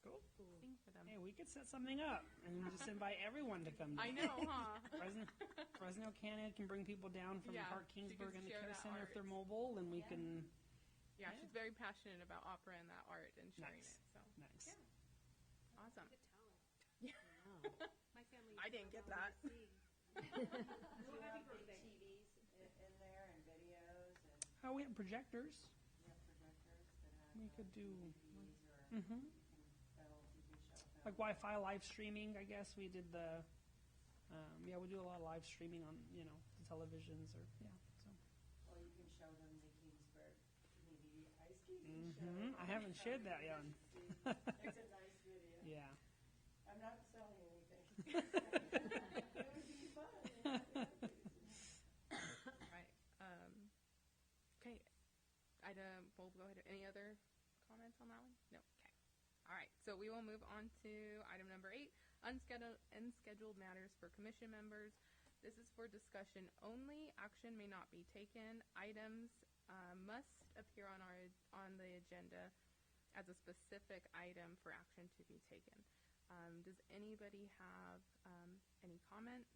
Cool. sing for them. Hey, we could set something up and just invite everyone to come down. I know, huh? Fresno Cannon can bring people down from Yeah, Park she Kingsburg could and the share Care that Center if art. they're mobile, and we can. Yeah, she's very passionate about opera and that art and sharing Nice. it. So, Nice. yeah. Awesome. Good talent. Wow. My family. I didn't get allowed that. me to sing. Do you happy have big birthday. TVs in there and videos and Oh, we have projectors. you have projectors that have We could do. DVDs or Mm-hmm. film, TV show film? Like Wi-Fi live streaming, I guess we did the. We do a lot of live streaming on the televisions or So. Or you can show them the Kingsburg community ice skating Mhm. show. I haven't shared that yet. It's a nice video. Yeah. I'm not selling anything. It would be fun. Right. Okay. We'll go ahead. Any other comments on that one? No. Okay. All right. So we will move on to item number 8, unscheduled matters for commission members. This is for discussion only. Action may not be taken. Items must appear on the agenda as a specific item for action to be taken. Does anybody have any comments?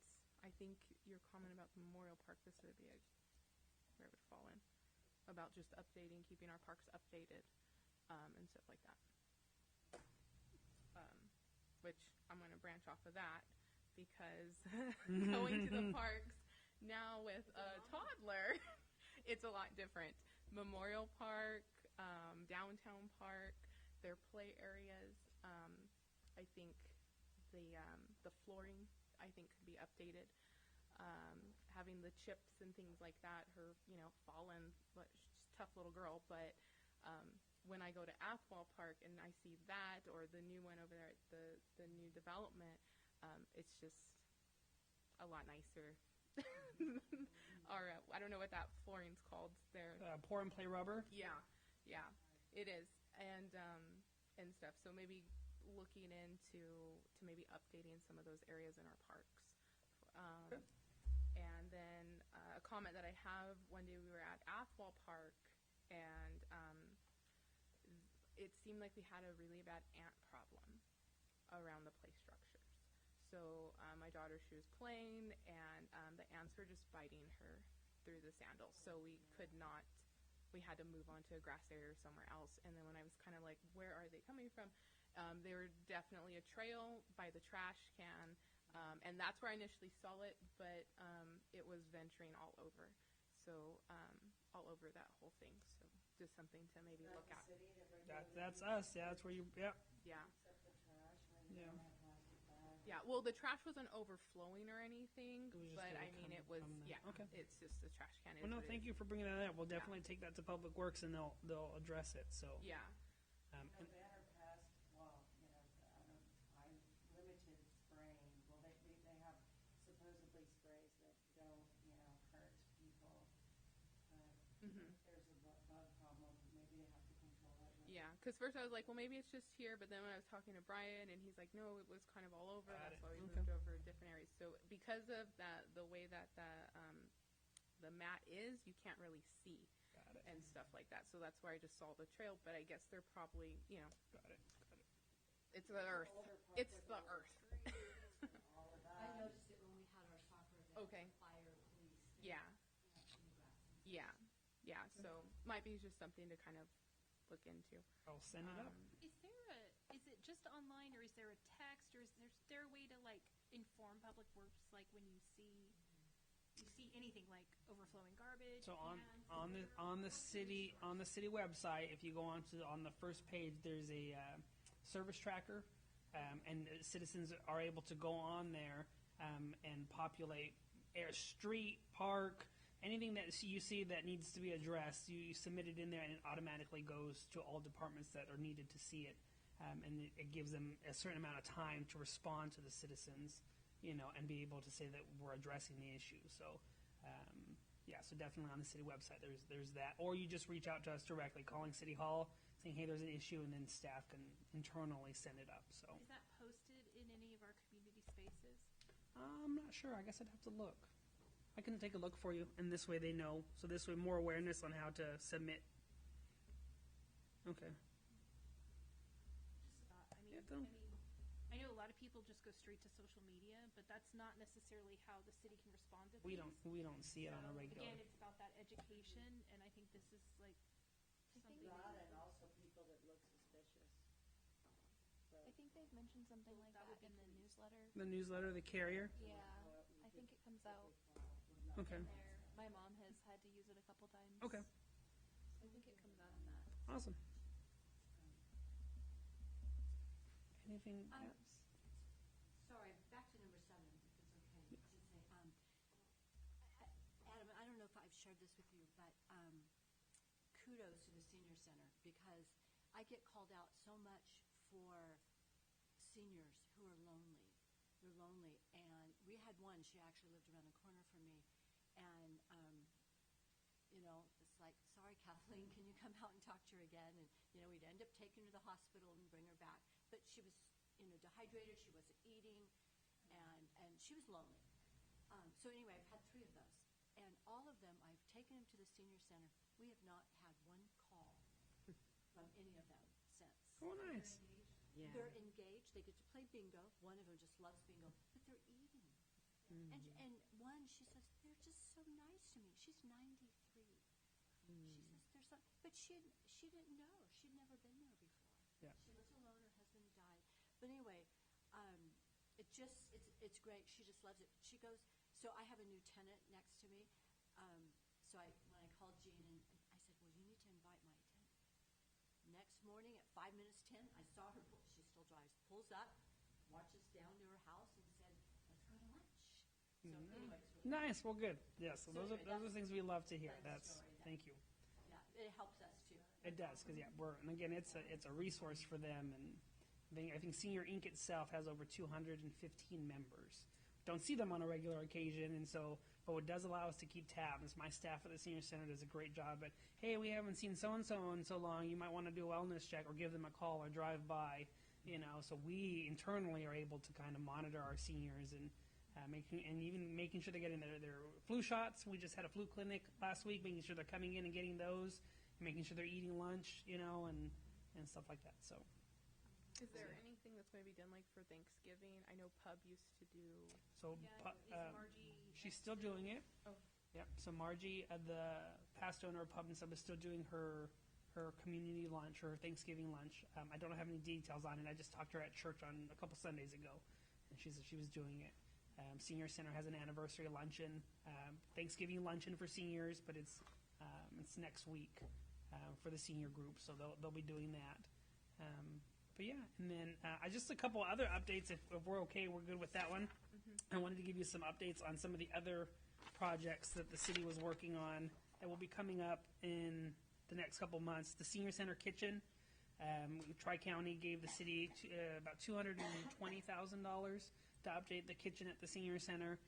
I think your comment about the Memorial Park, this would be a where it would fall in, about just updating, keeping our parks updated, and stuff like that. Which I'm going to branch off of that because going to the parks now with a toddler, it's a lot different. Memorial Park, Downtown Park, their play areas. I think the flooring, I think, could be updated. Having the chips and things like that, her, fallen, but she's a tough little girl, but when I go to Athwal Park and I see that, or the new one over there at the new development, it's just a lot nicer. Or I don't know what that flooring's called there. Pour and play rubber. Yeah, it is, and stuff. So maybe looking into maybe updating some of those areas in our parks. Okay. And then a comment that I have, one day we were at Athwal Park, and it seemed like we had a really bad ant problem around the play structures. So my daughter, she was playing, and the ants were just biting her through the sandals. So we had to move on to a grass area or somewhere else. And then when I was kind of like, where are they coming from? They were definitely a trail by the trash can. And that's where I initially saw it, but it was venturing all over. So all over that whole thing. So just something to maybe look at. That's us. Yeah, that's where you. Yeah. Yeah. Except the trash, when Yeah. you don't have plastic bags. Yeah. Well, the trash wasn't overflowing or anything, It was just but gonna I mean, come it was. from the- Yeah. okay. It's just the trash can. Well, no, thank you for bringing that up. We'll definitely take that to Public Works, and they'll address it. So. Yeah. And, Banner passed, well, I'm limited spraying. Well, they have supposedly sprays that don't, hurt people. Mhm. If there's a bug problem, maybe they have to control it. Yeah, because first I was like, well, maybe it's just here, but then when I was talking to Brian, and he's like, no, it was kind of all over. Got That's it. why we Okay. moved over to different areas. So because of that, the way that the mat is, you can't really see got it. and stuff like that. So that's why I just saw the trail. But I guess they're probably, Got it. it's the earth. Older park It's with the all earth. trees and all of I that. noticed it when we had our soccer event. Okay. Fire, police. Yeah, and grass. yeah. So might be just something to kind of look into. I'll send it up. Is it just online, or is there a text, or is there a way to inform Public Works, when you see anything like overflowing garbage? So cans, on the city website, if you go on the first page, there's a service tracker, and citizens are able to go on there and populate street, park, anything that you see that needs to be addressed. You submit it in there, and it automatically goes to all departments that are needed to see it, and it gives them a certain amount of time to respond to the citizens, and be able to say that we're addressing the issue. So. So definitely on the city website, there's that. Or you just reach out to us directly, calling City Hall, saying, hey, there's an issue, and then staff can internally send it up. So Is that posted in any of our community spaces? I'm not sure. I guess I'd have to look. I can take a look for you, and this way they know. So this way, more awareness on how to submit. Okay. Just thought. I know a lot of people just go straight to social media, but that's not necessarily how the city can respond to We things. don't see it on a regular. Again, it's about that education, and I think this is something. That and also people that look suspicious. I think they've mentioned something like that that would be in the police. newsletter. The newsletter, the carrier. Yeah, I think it comes out Okay. there. My mom has had to use it a couple times. Okay. I think it comes out in that. Awesome. Anything Um, else? Sorry, back to number 7, if it's okay. To say, Adam, I don't know if I've shared this with you, but kudos to the senior center, because I get called out so much for seniors who are lonely. They're lonely, and we had one. She actually lived around the corner from me, and it's like, sorry, Kathleen, can you come out and talk to her again? And we'd end up taking her to the hospital and bring her back, but she was dehydrated. She wasn't eating, and she was lonely. So anyway, I've had 3 of those, and all of them I've taken them to the senior center. We have not had one call from any of them since. Oh, nice. Yeah. They're engaged. They get to play bingo. One of them just loves bingo, but they're eating. And one, she says, they're just so nice to me. She's 93. She says, there's some, but she didn't know. She'd never been there before. Yeah. She lives alone. Her husband died. But anyway, it's great. She just loves it. She goes, so I have a new tenant next to me. So when I called Jean, and I said, well, you need to invite my tenant. Next morning at 5 minutes 10, I saw her, she still drives, pulls up, walks down to her house and said, let's go to lunch. So anyway, it's really Nice. Well, good. Yes. So So those anyway, are things we love to hear. that's the That's story. thank you. yeah, it helps us too. It does because and again it's a resource for them, and I think Senior Inc. itself has over 215 members. Don't see them on a regular occasion, and so but it does allow us to keep tabs. My staff at the Senior Center does a great job. But hey, we haven't seen so and so in so long. You might want to do a wellness check or give them a call or drive by. So we internally are able to kind of monitor our seniors and making sure they're getting their flu shots. We just had a flu clinic last week, making sure they're coming in and getting those, and making sure they're eating lunch, and stuff like that. So. Is there anything that's maybe done like for Thanksgiving? I know Pub used to do. So Yeah, is Margie? she's still doing it. Oh. Yep. So Margie, the past owner of Pub and Sub, is still doing her community lunch or her Thanksgiving lunch. I don't have any details on it. I just talked to her at church on a couple Sundays ago, and she was doing it. Senior Center has an anniversary luncheon, Thanksgiving luncheon for seniors, but it's next week for the senior group, so they'll be doing that. But yeah, and then just a couple other updates. If we're okay, we're good with that one. I wanted to give you some updates on some of the other projects that the city was working on that will be coming up in the next couple months. The Senior Center kitchen, Tri-County gave the city about $220,000 to update the kitchen at the Senior Center.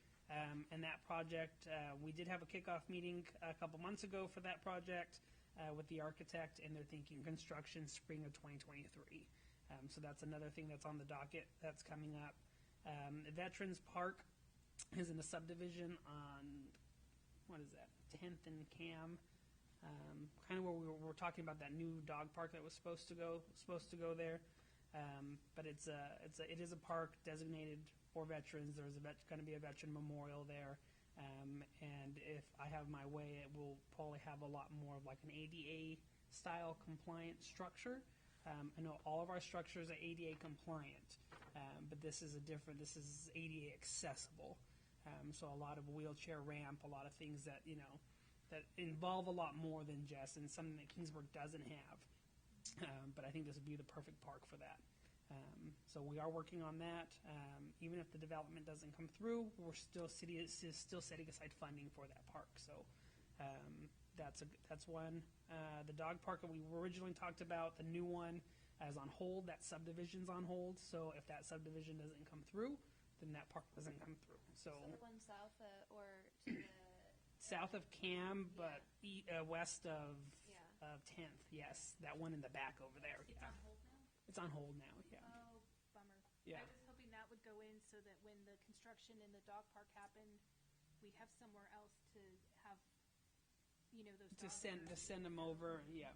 And that project, we did have a kickoff meeting a couple months ago for that project with the architect, and they're thinking construction spring of 2023. So that's another thing that's on the docket that's coming up. Veterans Park is in a subdivision on, 10th and Cam, kind of where we were talking about that new dog park that was supposed to go there. But it is a park designated for veterans. There's going to be a veteran memorial there. And if I have my way, it will probably have a lot more of like an ADA style compliant structure. I know all of our structures are ADA compliant, but this is ADA accessible. So a lot of wheelchair ramp, a lot of things that that involve a lot more than just, and something that Kingsburg doesn't have. But I think this would be the perfect park for that. So we are working on that. Even if the development doesn't come through, city is still setting aside funding for that park. So that's one. The dog park that we originally talked about, the new one, is on hold. That subdivision's on hold. So if that subdivision doesn't come through, then that park doesn't come through. So So the one south or to the south of Cam, but west of Yeah. 10th. Yes, that one in the back over there. It's Yeah, on hold now? it's on hold now. Yeah, Oh, bummer. Yeah. I was hoping that would go in so that when the construction in the dog park happened, we'd have somewhere else to have, those to dogs. send them over. Yeah.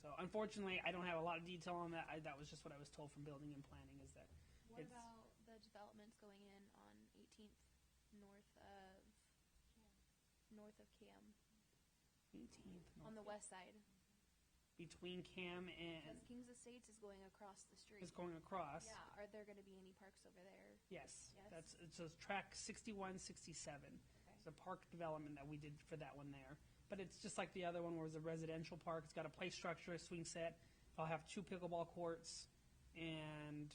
So unfortunately, I don't have a lot of detail on that. That was just what I was told from building and planning. Is that What it's about the developments going in on 18th north of Cam 18th on the west side? between Cam Because and Kings Estates is going across the street. is going across. Yeah, are there going to be any parks over there? Yes, Yes? it's track 61, 67. It's a park development that we did for that one there. But it's just like the other one where it's a residential park. It's got a play structure, a swing set. I'll have 2 pickleball courts and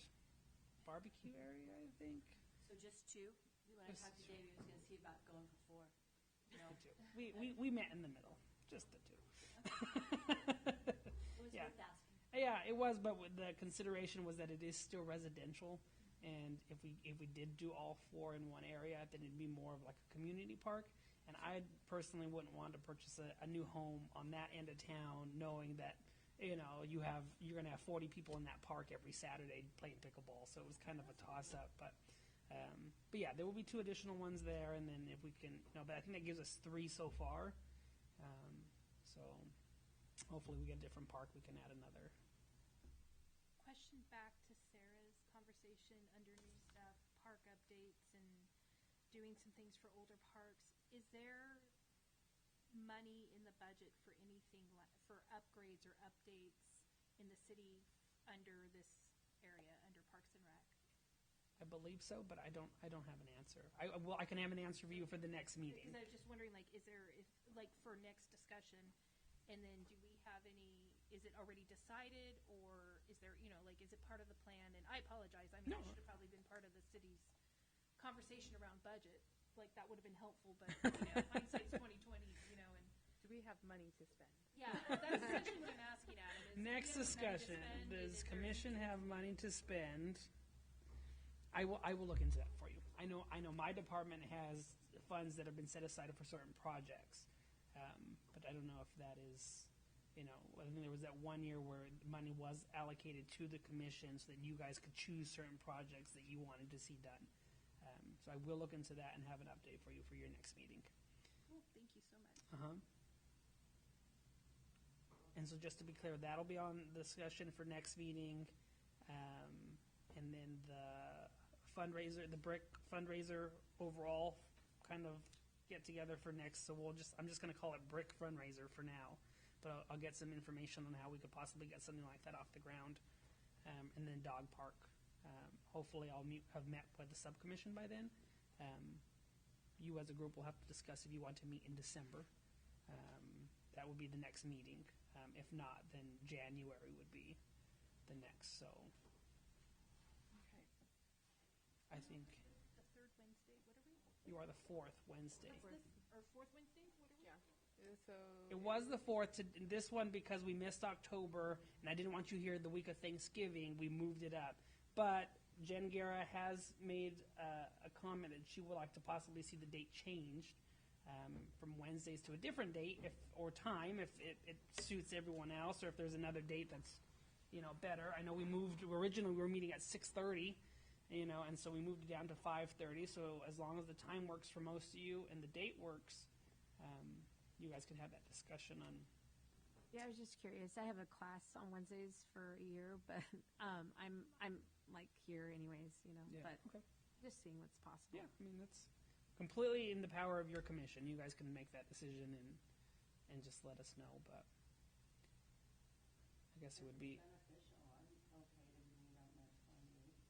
barbecue area, I think. So just two? When I Just talked to Dave, he was going to see about going for 4. No. The 2. We met in the middle, just the 2. It was Yeah. worth asking. Yeah, it was, but the consideration was that it is still residential, and if we did do all 4 in one area, then it'd be more of like a community park. And I personally wouldn't want to purchase a new home on that end of town, knowing that you're going to have 40 people in that park every Saturday playing pickleball. So it was kind of a toss up, but yeah, there will be 2 additional ones there, and then if we can, but I think that gives us 3 so far. So hopefully we get a different park, we can add another. Question back to Sarah's conversation under new stuff, park updates and doing some things for older parks. Is there money in the budget for anything for upgrades or updates in the city under this area, under Parks and Rec? I believe so, but I don't have an answer. I can have an answer for you for the next meeting. Because I was just wondering, like, for next discussion, and then do we have any, is it already decided, or is there, like, is it part of the plan? And I apologize, I No. should have probably been part of the city's conversation around budget. Like, that would have been helpful, but, hindsight's 2020, and. Do we have money to spend? Yeah, that's essentially what I'm asking, Adam. Is, do we Next have money to discussion, spend? does Is there- commission have money to spend? I will look into that for you. I know my department has funds that have been set aside for certain projects, but I don't know if that is, I think there was that one year where money was allocated to the commission so that you guys could choose certain projects that you wanted to see done. So I will look into that and have an update for you for your next meeting. Cool, thank you so much. Uh-huh. And so just to be clear, that'll be on discussion for next meeting. And then the fundraiser, the BRIC fundraiser overall kind of get together for next. So I'm just going to call it BRIC fundraiser for now. But I'll get some information on how we could possibly get something like that off the ground. And then dog park. Hopefully I'll have met with the subcommission by then. You as a group will have to discuss if you want to meet in December. That would be the next meeting. If not, then January would be the next. So Okay. I think The third Wednesday, what are we? you are the fourth Wednesday. What's this? Or fourth Wednesday? What are we? Yeah. So. It was the 4th. This one, because we missed October, and I didn't want you here the week of Thanksgiving, we moved it up. But Jen Guerra has made a comment that she would like to possibly see the date changed from Wednesdays to a different date or time, if it suits everyone else, or if there's another date that's better. I know originally we were meeting at 6:30, and so we moved it down to 5:30. So as long as the time works for most of you and the date works, you guys can have that discussion on. Yeah, I was just curious. I have a class on Wednesdays for a year, but I'm like here anyways, Yeah. but Okay. just seeing what's possible. Yeah, I mean, that's completely in the power of your commission. You guys can make that decision and just let us know. But I guess it would be. Beneficial, I'm okay to meet on that 28th.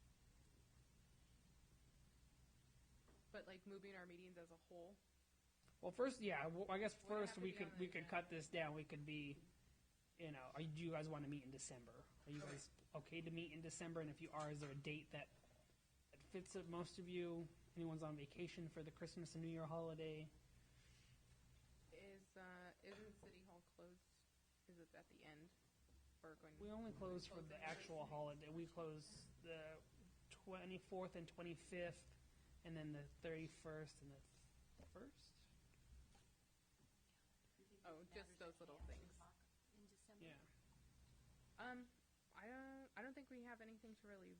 But like moving our meetings as a whole. Well, first, yeah. Well, I guess Would it first have to we be could on the agenda? cut this down. We could be, do you guys want to meet in December? Are you guys okay to meet in December? And if you are, is there a date that fits most of you? Anyone's on vacation for the Christmas and New Year holiday? Isn't City Hall closed? Is it at the end? Or going? We only close for the actual holiday. We close the 24th and 25th, and then the 31st and the 1st. Oh, just those little things. In December. Yeah. I don't think we have anything to really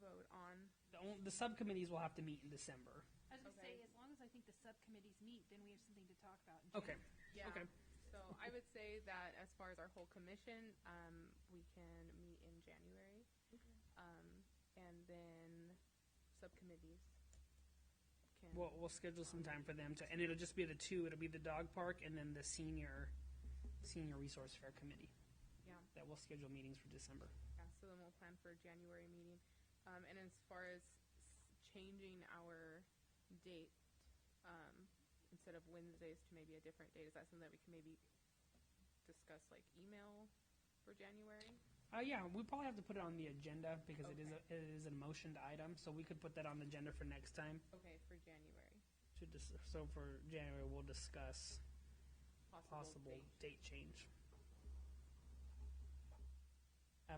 vote on. The subcommittees will have to meet in December. I was gonna Okay. say, as long as I think the subcommittees meet, then we have something to talk about. In Okay. Yeah. Okay. So I would say that as far as our whole commission, we can meet in January. And then subcommittees can. We'll schedule some time for them and it'll just be the two. It'll be the dog park and then the senior resource fair committee. Yeah. That will schedule meetings for December. Yeah, so then we'll plan for a January meeting. And as far as changing our date, instead of Wednesdays to maybe a different date, is that something that we can maybe discuss, like email for January? Yeah, we probably have to put it on the agenda because Okay. it is a motioned item, so we could put that on the agenda for next time. Okay, for January. So for January, we'll discuss possible date. date change.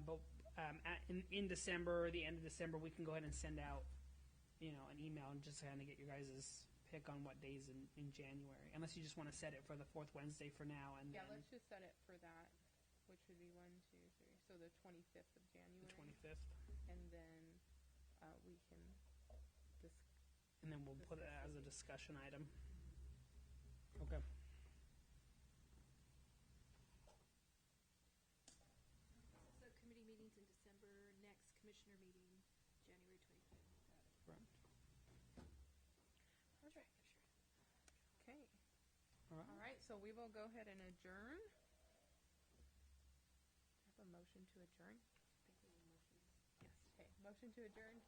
But in December, the end of December, we can go ahead and send out, an email and just kind of get your guys' pick on what days in January. Unless you just want to set it for the 4th Wednesday for now, and Yeah, then let's just set it for that, which would be 1, 2, 3, so the 25th of the January. 25th, And then we can and then we'll put it as a discussion item. Okay. Subcommittee meetings in December, next commissioner meeting, January 25th. Right. Okay. All All right, so we will go ahead and adjourn. Have a motion to adjourn? Yes, okay, motion to adjourn.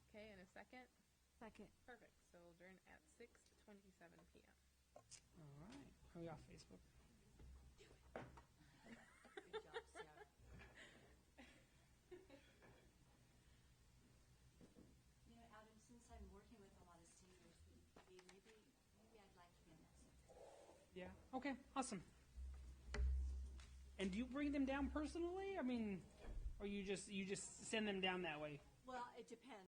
Okay, and a second? Second. Perfect, so we'll adjourn at 6:27 p.m. All right. Are we off Facebook? Good job, Sarah. You know, Adam, since I'm working with a lot of seniors, maybe I'd like to be on that subject. Yeah. Okay. Awesome. And do you bring them down personally? I mean, or you just send them down that way? Well, it depends.